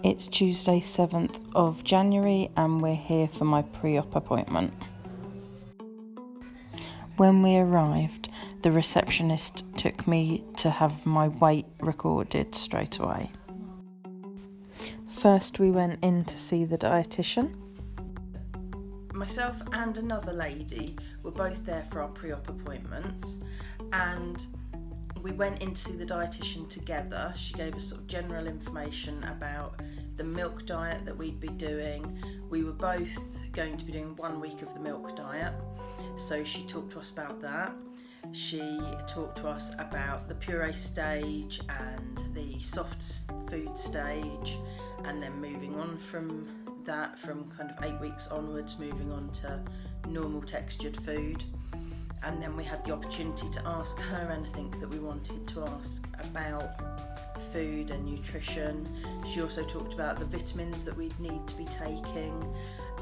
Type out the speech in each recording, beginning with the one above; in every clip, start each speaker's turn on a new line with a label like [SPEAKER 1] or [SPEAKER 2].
[SPEAKER 1] It's Tuesday 7th of January and we're here for my pre-op appointment. When we arrived, the receptionist took me to have my weight recorded straight away. First we went in to see the dietitian. Myself and another lady were both there for our pre-op appointments, and we went in to see the dietitian together. She gave us sort of general information about the milk diet that we'd be doing. We were both going to be doing 1 week of the milk diet, so she talked to us about that. She talked to us about the puree stage and the soft food stage, and then moving on from that, from kind of 8 weeks onwards, moving on to normal textured food. And then we had the opportunity to ask her anything that we wanted to ask about food and nutrition. She also talked about the vitamins that we'd need to be taking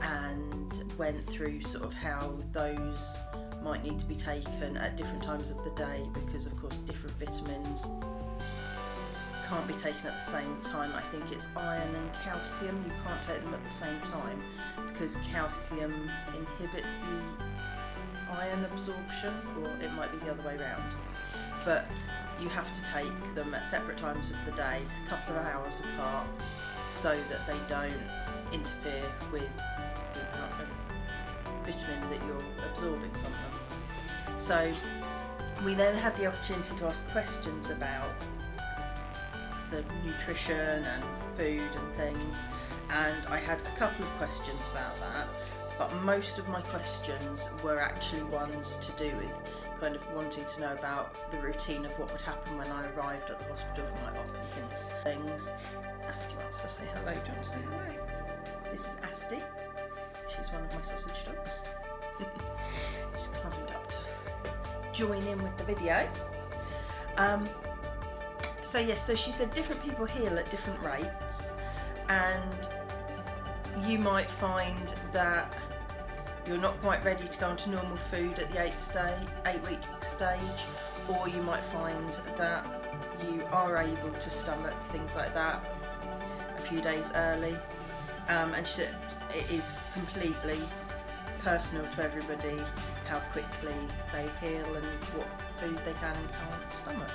[SPEAKER 1] and went through sort of how those might need to be taken at different times of the day, because of course different vitamins can't be taken at the same time. I think it's iron and calcium, you can't take them at the same time because calcium inhibits the iron absorption, or it might be the other way around. But you have to take them at separate times of the day, a couple of hours apart, so that they don't interfere with the amount of vitamin that you're absorbing from them. So we then had the opportunity to ask questions about the nutrition and food and things, and I had a couple of questions about that, but most of my questions were actually ones to do with kind of wanting to know about the routine of what would happen when I arrived at the hospital for my op and things. Asti wants to say hello. Do you want to say hello? This is Asti. She's one of my sausage dogs. She's climbed up to join in with the video. So she said different people heal at different rates, and you might find that you're not quite ready to go onto normal food at the 8-week stage, or you might find that you are able to stomach things like that a few days early. And she said it is completely personal to everybody how quickly they heal and what food they can and can't stomach.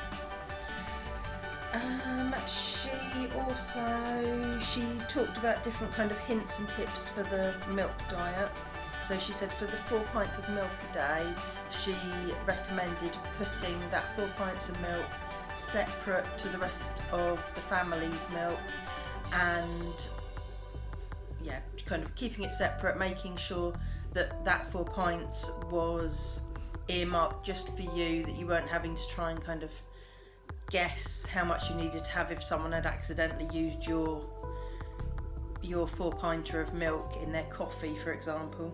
[SPEAKER 1] She talked about different kind of hints and tips for the milk diet. So she said for the 4 pints of milk a day, she recommended putting that 4 pints of milk separate to the rest of the family's milk, and kind of keeping it separate, making sure that that 4 pints was earmarked just for you, that you weren't having to try and kind of guess how much you needed to have if someone had accidentally used your 4-pinter of milk in their coffee, for example.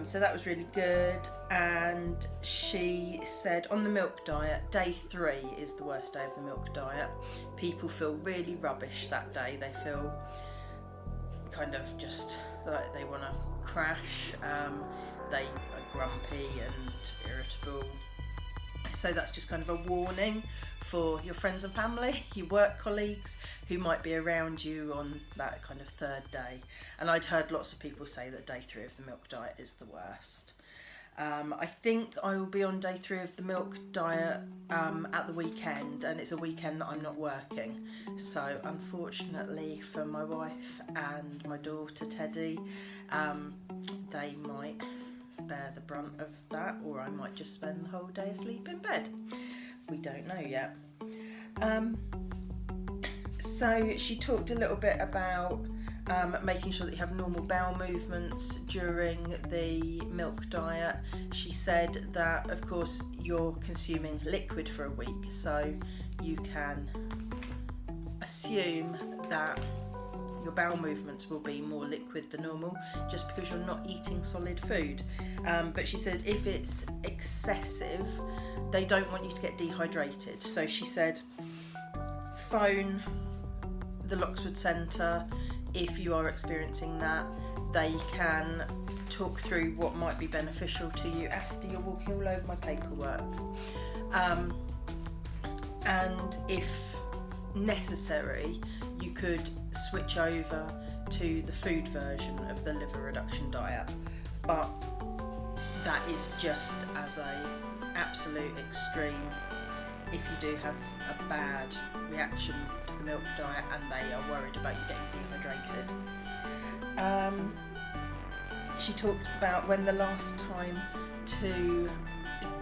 [SPEAKER 1] So that was really good. And she said on the milk diet, day 3 is the worst day of the milk diet. People feel really rubbish that day. They feel kind of just like they want to crash. They are grumpy and irritable. So that's just kind of a warning for your friends and family, your work colleagues who might be around you on that kind of 3rd day. And I'd heard lots of people say that day 3 of the milk diet is the worst. I think I will be on day 3 of the milk diet at the weekend, and it's a weekend that I'm not working. So unfortunately for my wife and my daughter Teddy, they might bear the brunt of that, or I might just spend the whole day asleep in bed. We don't know yet. So she talked a little bit about making sure that you have normal bowel movements during the milk diet. She said that of course you're consuming liquid for a week, so you can assume that your bowel movements will be more liquid than normal, just because you're not eating solid food. But she said if it's excessive, they don't want you to get dehydrated. So she said phone the Loxwood Centre if you are experiencing that. They can talk through what might be beneficial to you. Asti, you're walking all over my paperwork. And if necessary, you could switch over to the food version of the liver reduction diet, but that is just as a absolute extreme if you do have a bad reaction to the milk diet and they are worried about you getting dehydrated. She talked about when the last time to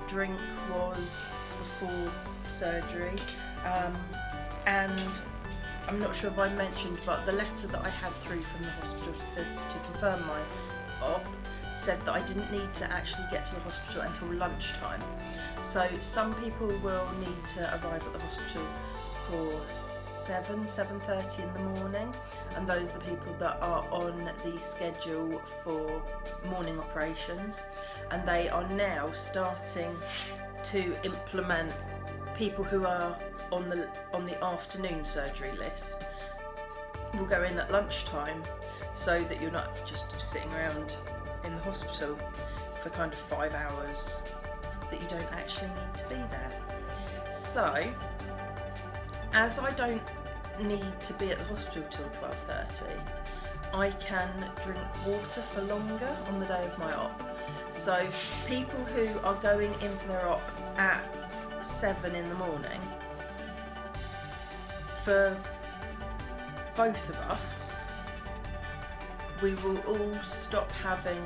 [SPEAKER 1] drink was before surgery, and I'm not sure if I mentioned, but the letter that I had through from the hospital to confirm my op said that I didn't need to actually get to the hospital until lunchtime. So some people will need to arrive at the hospital for 7:30 in the morning, and those are the people that are on the schedule for morning operations, and they are now starting to implement people who are on the afternoon surgery list will go in at lunchtime, so that you're not just sitting around in the hospital for kind of 5 hours that you don't actually need to be there. So, as I don't need to be at the hospital till 12:30, I can drink water for longer on the day of my op. So people who are going in for their op at 7 in the morning, for both of us, we will all stop having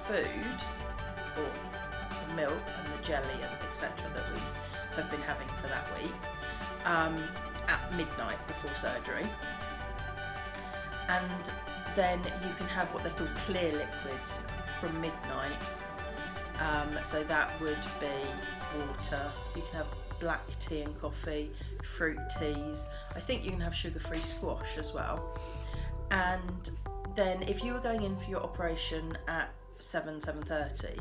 [SPEAKER 1] food, or the milk and the jelly and etc. that we have been having for that week, at midnight before surgery, and then you can have what they call clear liquids from midnight. So that would be water, you can have black tea and coffee, fruit teas, I think you can have sugar-free squash as well. And then if you were going in for your operation at 7:30,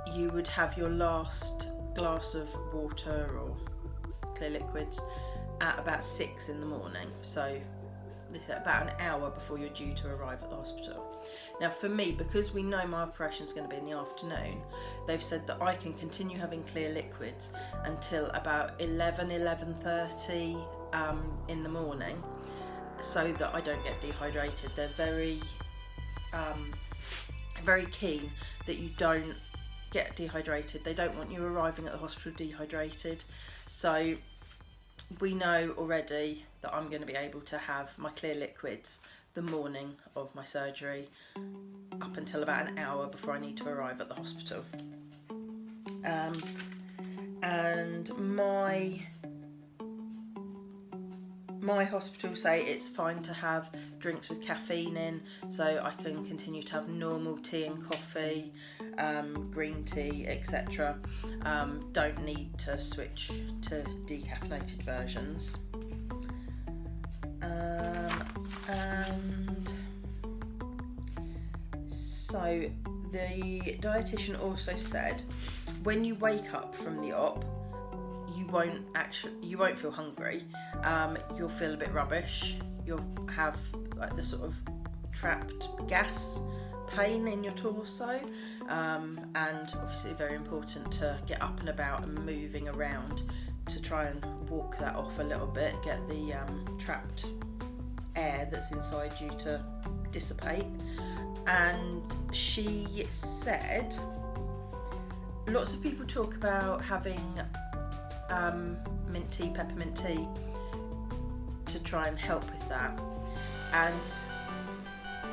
[SPEAKER 1] you would have your last glass of water or clear liquids at about 6 in the morning. So this is about an hour before you're due to arrive at the hospital. Now for me, because we know my operation is going to be in the afternoon, they've said that I can continue having clear liquids until about 11:30 in the morning, so that I don't get dehydrated. They're very keen that you don't get dehydrated. They don't want you arriving at the hospital dehydrated. So we know already that I'm going to be able to have my clear liquids the morning of my surgery up until about an hour before I need to arrive at the hospital. And my hospital say it's fine to have drinks with caffeine in, so I can continue to have normal tea and coffee, green tea, etc. Don't need to switch to decaffeinated versions. And so the dietitian also said when you wake up from the op, you won't feel hungry. You'll feel a bit rubbish. You'll have like the sort of trapped gas pain in your torso, and obviously very important to get up and about and moving around to try and walk that off a little bit, get the trapped air that's inside you to dissipate. And she said lots of people talk about having mint tea, peppermint tea, to try and help with that, and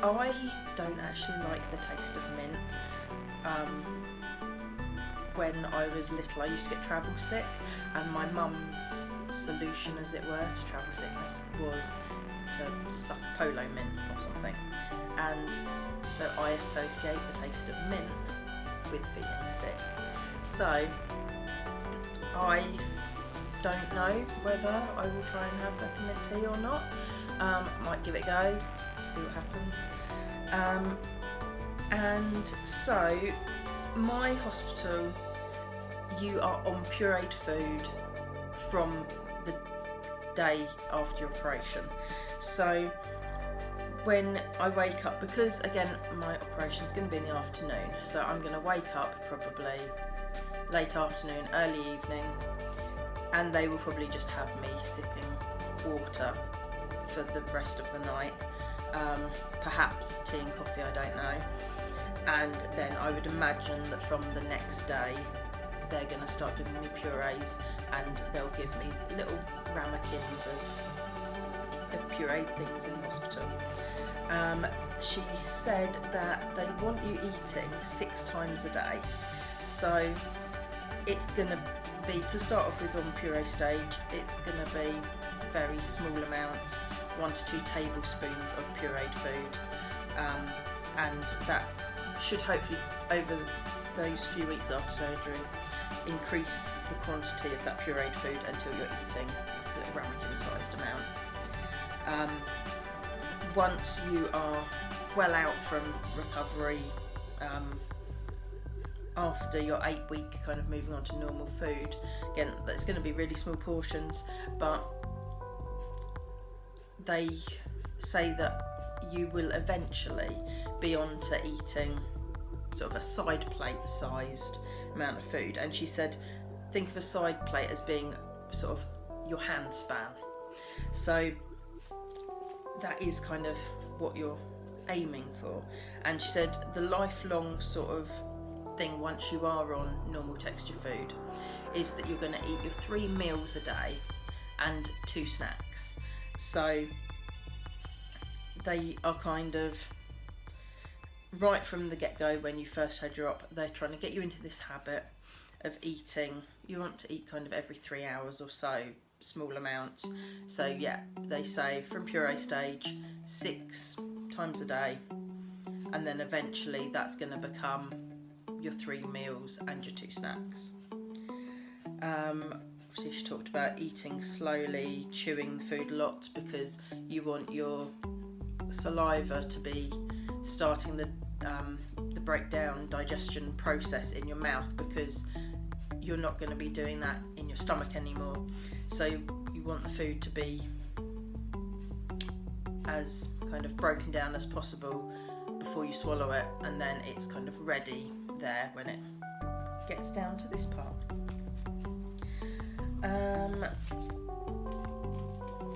[SPEAKER 1] I don't actually like the taste of mint. When I was little, I used to get travel sick, and my mum's solution, as it were, to travel sickness was to suck polo mint or something, and so I associate the taste of mint with feeling sick. So I don't know whether I will try and have peppermint tea or not. Might give it a go, see what happens. And so my hospital, you are on pureed food from the day after your operation. So when I wake up, because again my operation is going to be in the afternoon, so I'm going to wake up probably late afternoon, early evening, and they will probably just have me sipping water for the rest of the night. Perhaps tea and coffee, I don't know. And then I would imagine that from the next day they're going to start giving me purees, and they'll give me little ramekins of pureed things in the hospital. She said that they want you eating 6 times a day, so it's going to be, to start off with on puree stage, it's going to be very small amounts, 1 to 2 tablespoons of pureed food, and that should hopefully, over those few weeks after surgery, increase the quantity of that pureed food until you're eating a little ramekin sized amount. Once you are well out from recovery, after your 8-week kind of moving on to normal food, again, that's going to be really small portions, but they say that you will eventually be on to eating sort of a side plate sized amount of food. And she said, think of a side plate as being sort of your hand span. So that is kind of what you're aiming for. And she said the lifelong sort of thing, once you are on normal texture food, is that you're going to eat your 3 meals a day and 2 snacks. So they are kind of, right from the get-go, when you first had your op, they're trying to get you into this habit of eating. You want to eat kind of every 3 hours or so, small amounts. So yeah, they say from puree stage, 6 times a day, and then eventually that's going to become your 3 meals and your 2 snacks. Obviously she talked about eating slowly, chewing the food lots, because you want your saliva to be starting the breakdown digestion process in your mouth, because you're not going to be doing that in your stomach anymore. So you want the food to be as kind of broken down as possible before you swallow it, and then it's kind of ready there when it gets down to this part.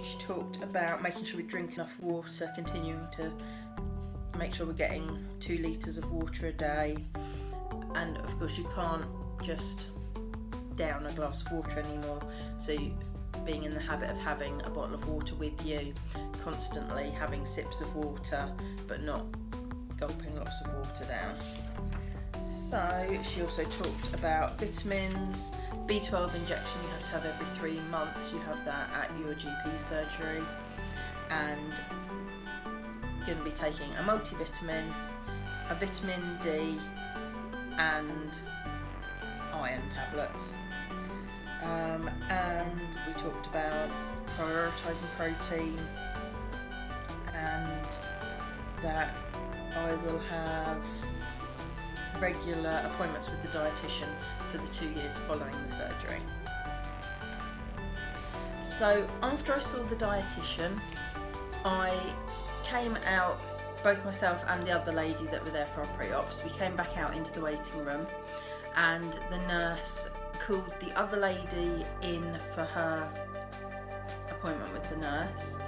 [SPEAKER 1] She talked about making sure we drink enough water, continuing to make sure we're getting 2 litres of water a day, and of course you can't just down a glass of water anymore, so being in the habit of having a bottle of water with you, constantly having sips of water but not gulping lots of water down. So she also talked about vitamins, B12 injection you have to have every 3 months, you have that at your GP surgery, and you're going to be taking a multivitamin, a vitamin D and iron tablets. And we talked about prioritising protein, and that I will have regular appointments with the dietitian for the 2 years following the surgery. So after I saw the dietitian, I came out, both myself and the other lady that were there for our pre-ops, we came back out into the waiting room, and the nurse called the other lady in for her appointment with the nurse,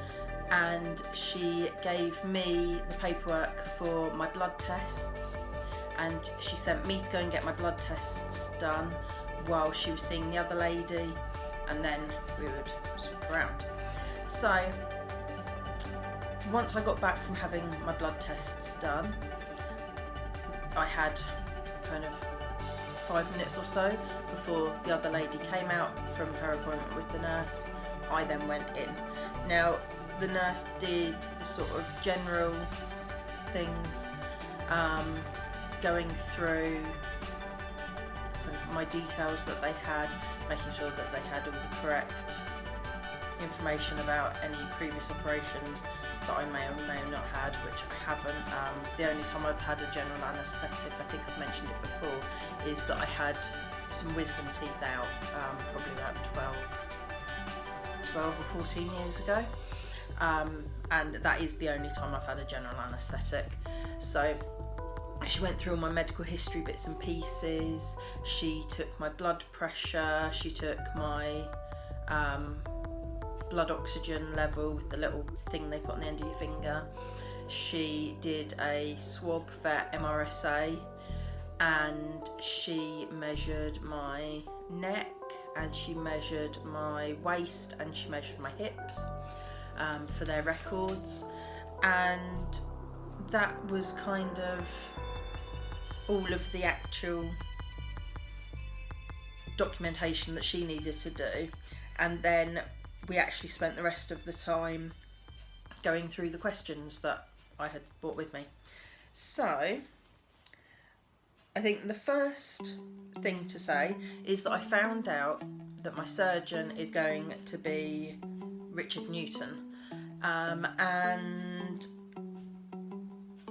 [SPEAKER 1] and she gave me the paperwork for my blood tests, and she sent me to go and get my blood tests done while she was seeing the other lady, and then we would swap around. So once I got back from having my blood tests done, I had kind of 5 minutes or so before the other lady came out from her appointment with the nurse. I then went in. Now the nurse did the sort of general things, going through kind of my details that they had, making sure that they had all the correct information about any previous operations that I may or may not had, which I haven't. The only time I've had a general anaesthetic, I think I've mentioned it before, is that I had some wisdom teeth out probably about 12 or 14 years ago, and that is the only time I've had a general anaesthetic. So she went through all my medical history bits and pieces, she took my blood pressure, she took my blood oxygen level with the little thing they put on the end of your finger. She did a swab for MRSA, and she measured my neck, and she measured my waist, and she measured my hips for their records. And that was kind of all of the actual documentation that she needed to do. And then we actually spent the rest of the time going through the questions that I had brought with me. So I think the first thing to say is that I found out that my surgeon is going to be Richard Newton, and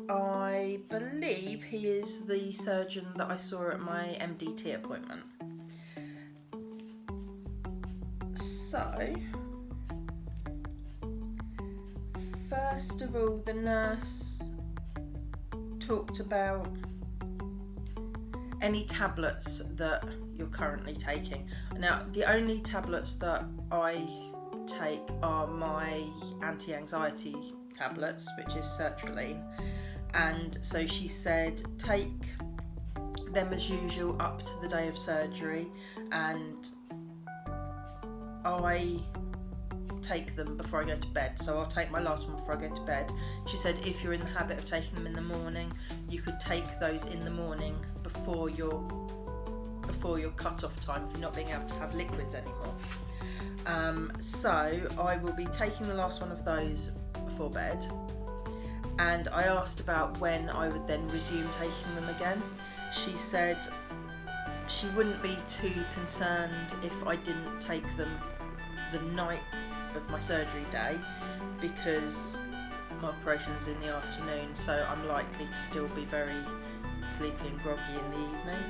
[SPEAKER 1] I believe he is the surgeon that I saw at my MDT appointment. So, first of all, the nurse talked about any tablets that you're currently taking. Now, the only tablets that I take are my anti-anxiety tablets, which is sertraline. And so she said take them as usual up to the day of surgery, and I take them before I go to bed. So I'll take my last one before I go to bed. She said if you're in the habit of taking them in the morning, you could take those in the morning before your cut-off time, if you're not being able to have liquids anymore. So I will be taking the last one of those before bed. And I asked about when I would then resume taking them again. She said she wouldn't be too concerned if I didn't take them the night of my surgery day, because my operation's in the afternoon, so I'm likely to still be very sleepy and groggy in the evening.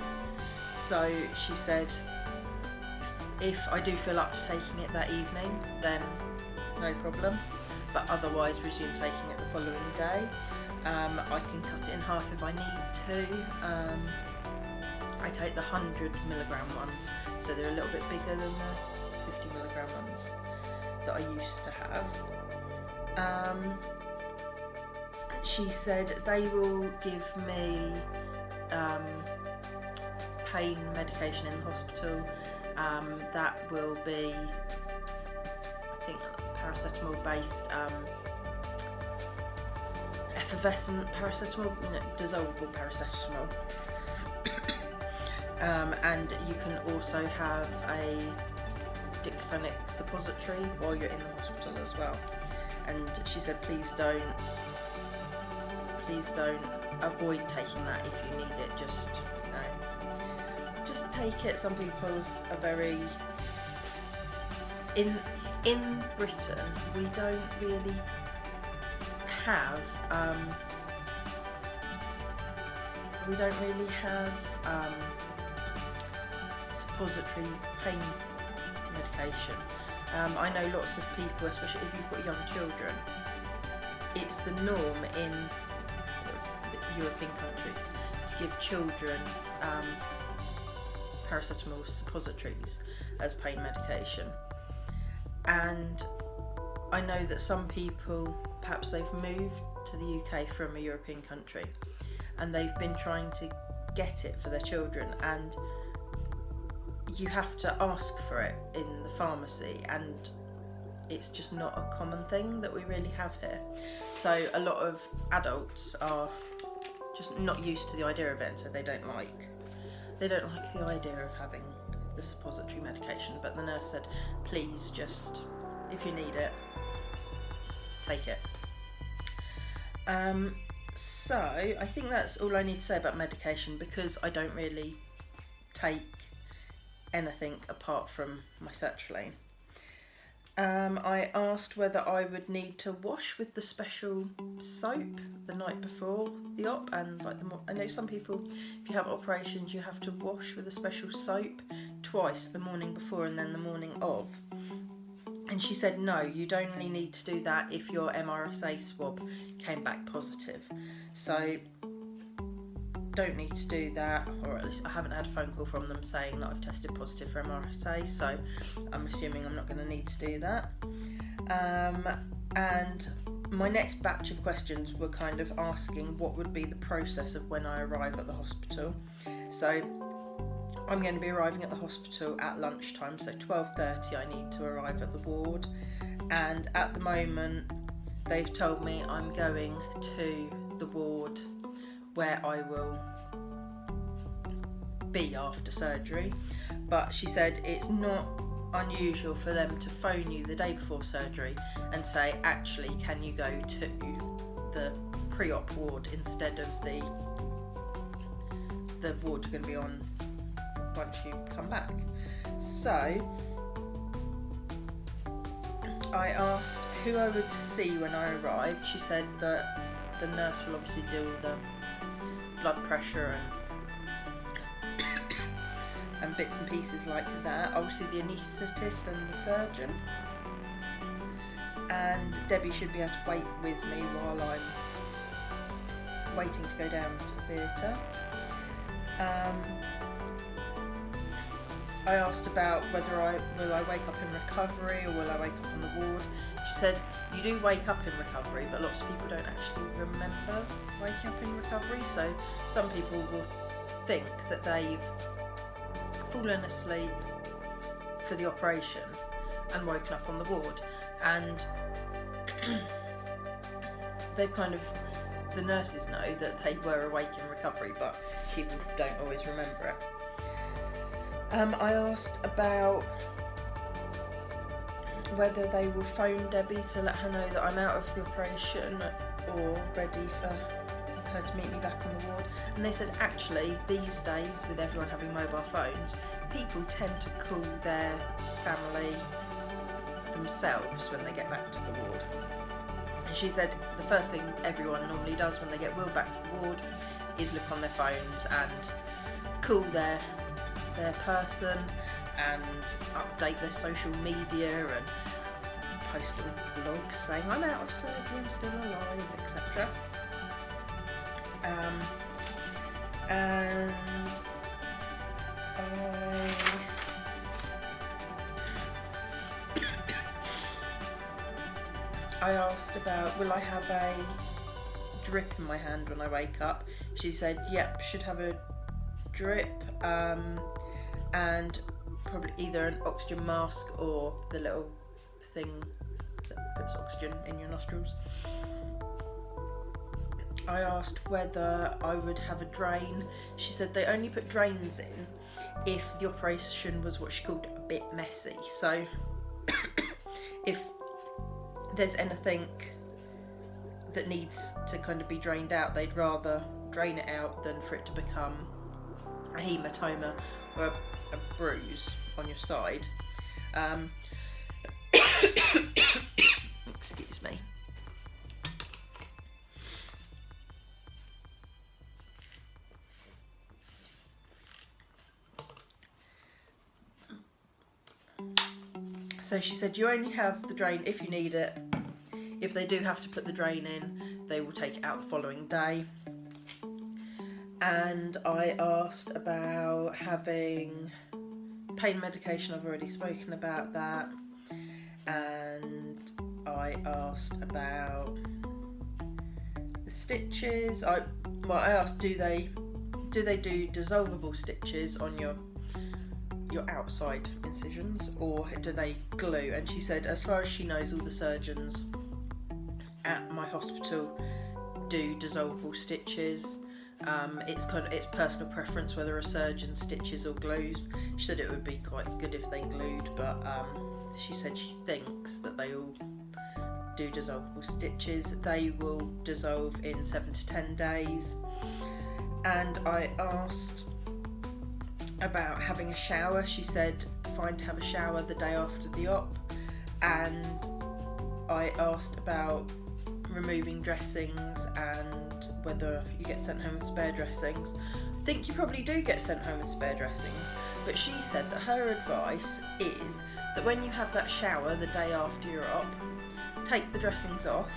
[SPEAKER 1] So she said if I do feel up to taking it that evening, then no problem, but otherwise resume taking it the following day. I can cut it in half if I need to. I take the 100mg ones, so they're a little bit bigger than the 50mg ones that I used to have. She said they will give me pain medication in the hospital. That will be, I think, paracetamol based, effervescent paracetamol, dissolvable paracetamol. And you can also have a diclofenac suppository while you're in the hospital as well. And she said please don't avoid taking that if you need it, just take it. Some people are very, in Britain we don't really have suppository pain medication. I know lots of people, especially if you've got young children, it's the norm in European countries to give children paracetamol suppositories as pain medication. And I know that some people, perhaps they've moved to the UK from a European country and they've been trying to get it for their children, and you have to ask for it in the pharmacy, and it's just not a common thing that we really have here. So a lot of adults are just not used to the idea of it, so they don't like the idea of having the suppository medication. But the nurse said please, just if you need it, take it. So I think that's all I need to say about medication, because I don't really take anything apart from my sertraline. I asked whether I would need to wash with the special soap the night before the op, and I know some people, if you have operations, you have to wash with a special soap twice, the morning before and then the morning of. And she said no, you'd only need to do that if your MRSA swab came back positive. So don't need to do that, or at least I haven't had a phone call from them saying that I've tested positive for MRSA, so I'm assuming I'm not going to need to do that. And my next batch of questions were kind of asking what would be the process of when I arrive at the hospital. So I'm going to be arriving at the hospital at lunchtime, so 12:30 I need to arrive at the ward, and at the moment they've told me I'm going to the ward where I will be after surgery, but she said it's not unusual for them to phone you the day before surgery and say, actually, can you go to the pre-op ward instead of the ward you're going to be on once you come back. So I asked who I would see when I arrived. She said that the nurse will obviously do the blood pressure and bits and pieces like that. I will see the anaesthetist and the surgeon, and Debbie should be able to wait with me while I'm waiting to go down to the theatre. I asked about whether will I wake up in recovery or will I wake up on the ward. She said you do wake up in recovery, but lots of people don't actually remember waking up in recovery, so some people will think that they've fallen asleep for the operation and woken up on the ward, and they've kind of, the nurses know that they were awake in recovery, but people don't always remember it. I asked about whether they will phone Debbie to let her know that I'm out of the operation or ready for her to meet me back on the ward, and they said actually these days, with everyone having mobile phones, people tend to call their family themselves when they get back to the ward. And she said the first thing everyone normally does when they get wheeled back to the ward is look on their phones and call their person and update their social media and post little vlogs saying I'm out of surgery, I'm still alive, etc. And I asked about will I have a drip in my hand when I wake up. She said yep, should have a drip, and probably either an oxygen mask or the little thing that puts oxygen in your nostrils. I asked whether I would have a drain. She said they only put drains in if the operation was what she called a bit messy. So if there's anything that needs to kind of be drained out, they'd rather drain it out than for it to become a hematoma or a bruise on your side. Excuse me. So she said you only have the drain if you need it. If they do have to put the drain in, they will take it out the following day. And I asked about having pain medication. I've already spoken about that. And I asked about the stitches. I asked do they do dissolvable stitches on your outside incisions, or do they glue? And she said as far as she knows, all the surgeons at my hospital do dissolvable stitches. It's personal preference whether a surgeon stitches or glues. She said it would be quite good if they glued, but she said she thinks that they all do dissolvable stitches. They will dissolve in 7 to 10 days. And I asked about having a shower. She said fine to have a shower the day after the op. And I asked about removing dressings and whether you get sent home with spare dressings. I think you probably do get sent home with spare dressings, but she said that her advice is that when you have that shower the day after your op, take the dressings off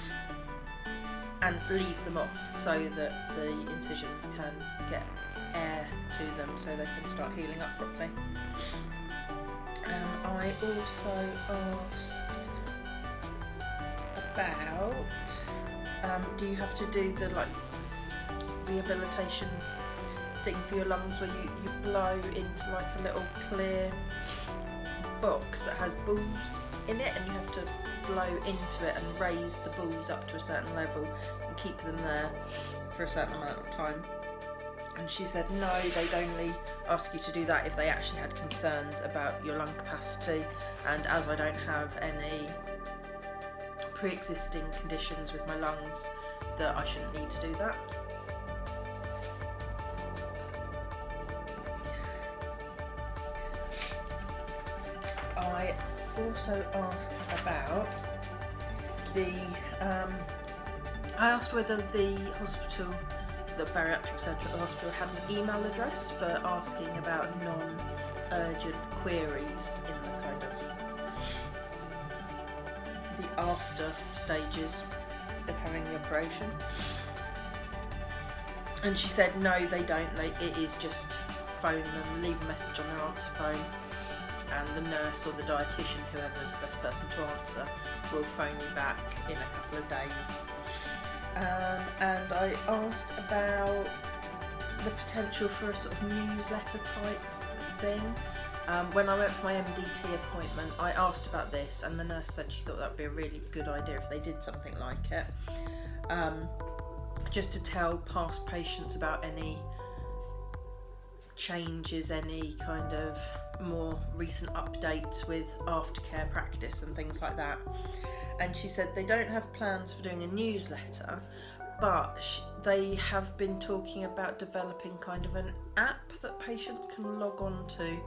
[SPEAKER 1] and leave them off so that the incisions can get air to them so they can start healing up properly. I also asked about do you have to do the like rehabilitation thing for your lungs where you blow into like a little clear box that has balls in it, and you have to blow into it and raise the balls up to a certain level and keep them there for a certain amount of time. And she said no, they'd only ask you to do that if they actually had concerns about your lung capacity, and as I don't have any pre-existing conditions with my lungs, that I shouldn't need to do that. I also asked about I asked whether the hospital, the bariatric centre at the hospital, had an email address for asking about non-urgent queries in the kind of the after stages of having the operation. And she said no, they don't. It is just phone them, leave a message on their answer phone, and the nurse or the dietitian, whoever is the best person to answer, will phone you back in a couple of days. And I asked about the potential for a sort of newsletter type thing. When I went for my MDT appointment, I asked about this, and the nurse said she thought that would be a really good idea if they did something like it. Just to tell past patients about any changes, any kind of more recent updates with aftercare practice and things like that. And she said they don't have plans for doing a newsletter, but they have been talking about developing kind of an app that patients can log on to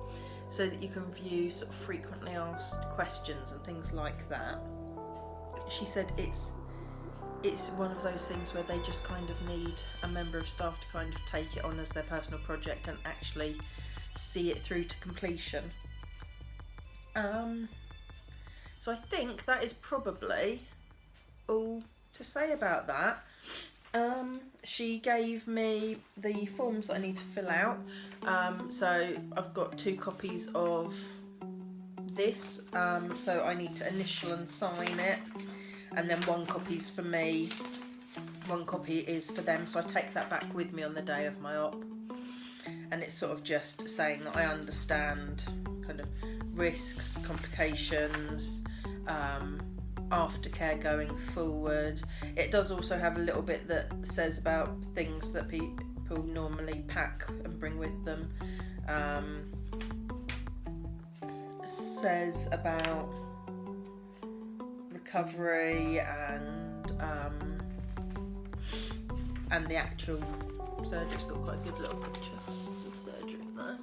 [SPEAKER 1] so that you can view sort of frequently asked questions and things like that. She said it's one of those things where they just kind of need a member of staff to kind of take it on as their personal project and actually see it through to completion. So I think that is probably all to say about that. She gave me the forms that I need to fill out. So I've got 2 copies of this. So I need to initial and sign it, and then 1 copy's for me, 1 copy is for them. So I take that back with me on the day of my op, and it's sort of just saying that I understand kind of risks, complications, aftercare going forward. It does also have a little bit that says about things that people normally pack and bring with them. Says about recovery and the actual surgery. It's got quite a good little picture of the surgery there.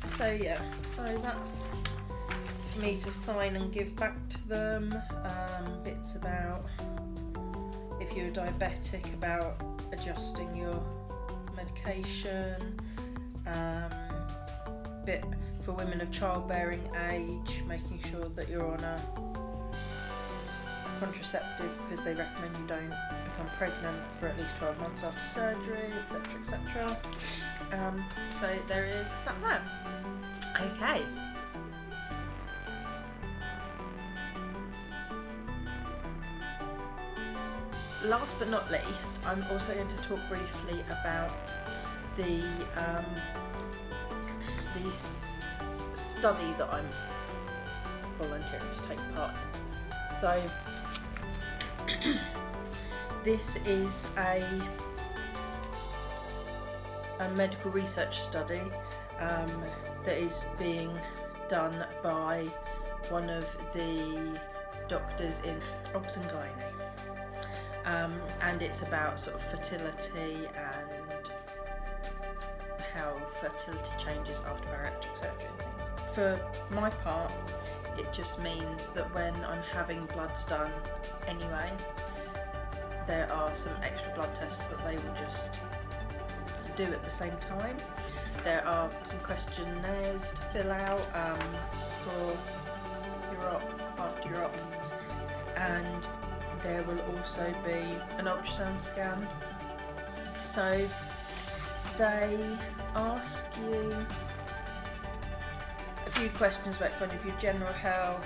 [SPEAKER 1] So yeah, so that's for me to sign and give back to them. Bits about if you're diabetic, about adjusting your medication. Bit for women of childbearing age, making sure that you're on a contraceptive because they recommend you don't become pregnant for at least 12 months after surgery, etc, etc. So there is that there. Okay. Last but not least, I'm also going to talk briefly about the study that I'm volunteering to take part in. So this is a medical research study that is being done by one of the doctors in obs and gynae, and it's about sort of fertility and how fertility changes after bariatric surgery and things. For my part, it just means that when I'm having bloods done anyway, there are some extra blood tests that they will just do at the same time. There are some questionnaires to fill out for your op, after your op, and there will also be an ultrasound scan. So they ask you a few questions about kind of your general health.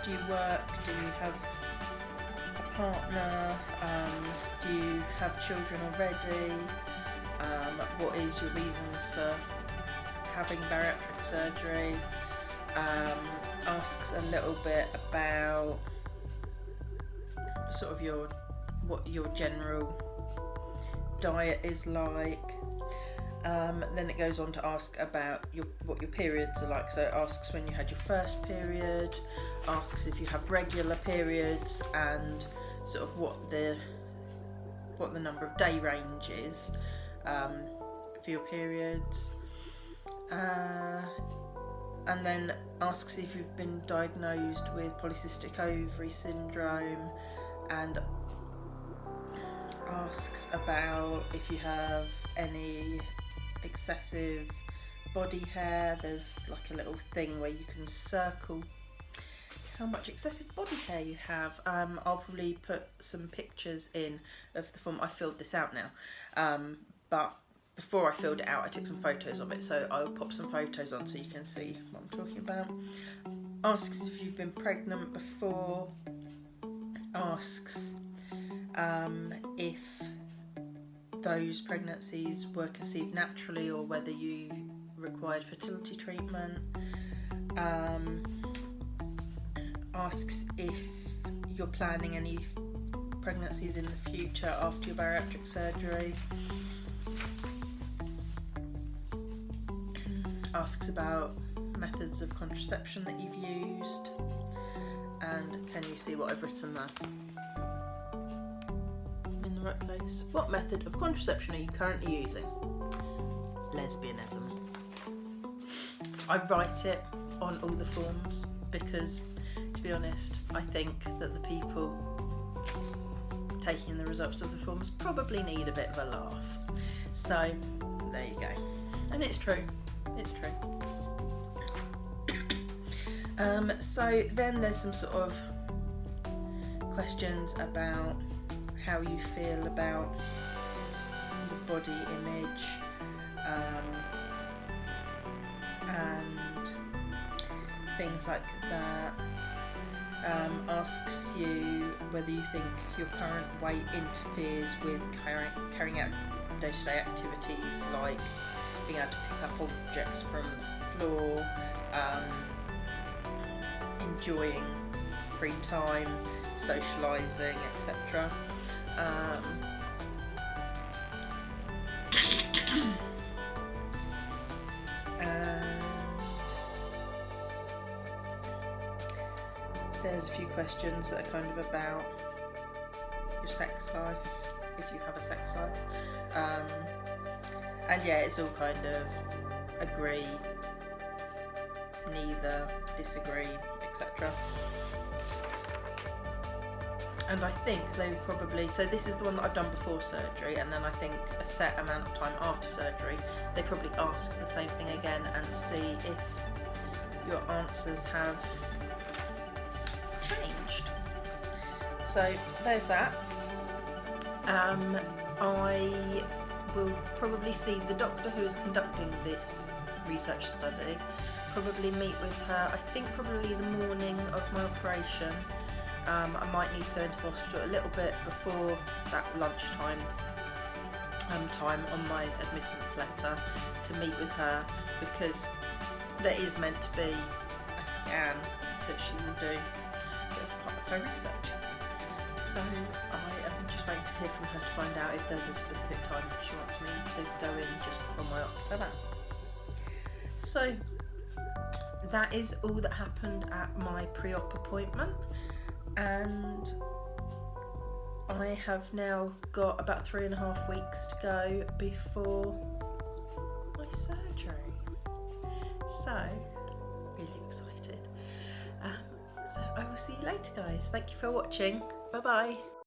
[SPEAKER 1] Do you work? Do you have a partner? Do you have children already? What is your reason for having bariatric surgery? Asks a little bit about sort of what your general diet is like. Then it goes on to ask about what your periods are like. So it asks when you had your first period, asks if you have regular periods, and sort of what the number of day range is for your periods. And then asks if you've been diagnosed with polycystic ovary syndrome, and asks about if you have any excessive body hair. There's like a little thing where you can circle how much excessive body hair you have. I'll probably put some pictures in of the form. I filled this out now, but before I filled it out I took some photos of it, so I'll pop some photos on so you can see what I'm talking about. Asks if you've been pregnant before. Asks if those pregnancies were conceived naturally or whether you required fertility treatment. Asks if you're planning any pregnancies in the future after your bariatric surgery. Asks about methods of contraception that you've used, and can you see what I've written there? In the right place. What method of contraception are you currently using? Lesbianism. I write it on all the forms because, to be honest, I think that the people taking the results of the forms probably need a bit of a laugh. So there you go. And it's true. It's true. So then there's some sort of questions about how you feel about your body image, and things like that. Asks you whether you think your current weight interferes with carrying out day-to-day activities like being able to pick up objects from the floor, enjoying free time, socialising, etc. And there's a few questions that are kind of about your sex life, if you have a sex life. And yeah, it's all kind of agree, neither, disagree, etc. And I think they probably, so this is the one that I've done before surgery, and then I think a set amount of time after surgery, they probably ask the same thing again and see if your answers have changed. So there's that. I will probably see the doctor who is conducting this research study, probably meet with her, I think probably the morning of my operation. I might need to go into the hospital a little bit before that lunchtime time on my admittance letter to meet with her, because there is meant to be a scan that she will do as part of her research. So I am just waiting to hear from her to find out if there's a specific time that she wants me to go in just before my op for that. So that is all that happened at my pre-op appointment, and I have now got about 3.5 weeks to go before my surgery. So really excited. So I will see you later, guys. Thank you for watching. Bye bye.